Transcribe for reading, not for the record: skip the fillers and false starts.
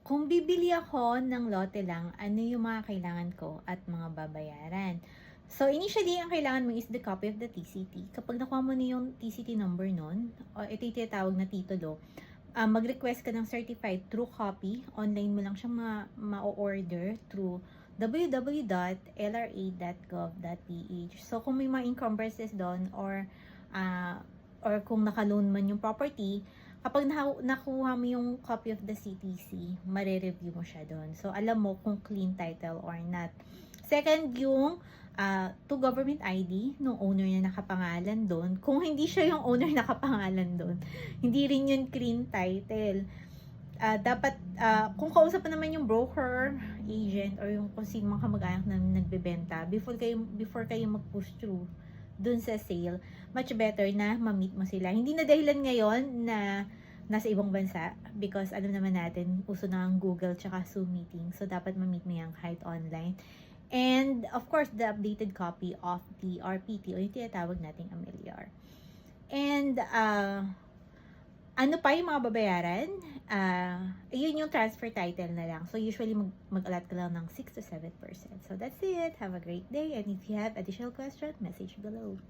Kung bibili ako ng lote lang, ano yung mga kailangan ko at mga babayaran? So, initially, ang kailangan mo is the copy of the TCT. Kapag nakuha mo na yung TCT number nun, o ito yung tinatawag na titulo, mag-request ka ng certified true copy. Online mo lang siya ma-order through www.lra.gov.ph. So, kung may mga encumbrances doon or kung naka-loan man yung property, kapag nakuha mo yung copy of the CTC, mare-review mo siya doon. So, alam mo kung clean title or not. Second, yung to government ID nung owner na nakapangalan doon. Kung hindi siya yung owner nakapangalan doon, hindi rin yun clean title. Dapat, kung kausap pa naman yung broker, agent, or yung kung sino mga kamag-anak na nagbebenta, before kayo mag-push through dun sa sale, much better na ma-meet mo sila. Hindi na dahilan ngayon na nasa ibang bansa because alam naman natin, uso na ang Google tsaka Zoom meeting. So, dapat ma-meet mo yan kahit online. And, of course, the updated copy of the RPT o yung tinatawag nating amilyar. And, ano pa yung mga babayaran? Yun yung transfer title na lang. So, usually, mag-allot ka lang ng 6 to 7%. So, that's it. Have a great day. And if you have additional questions, message below.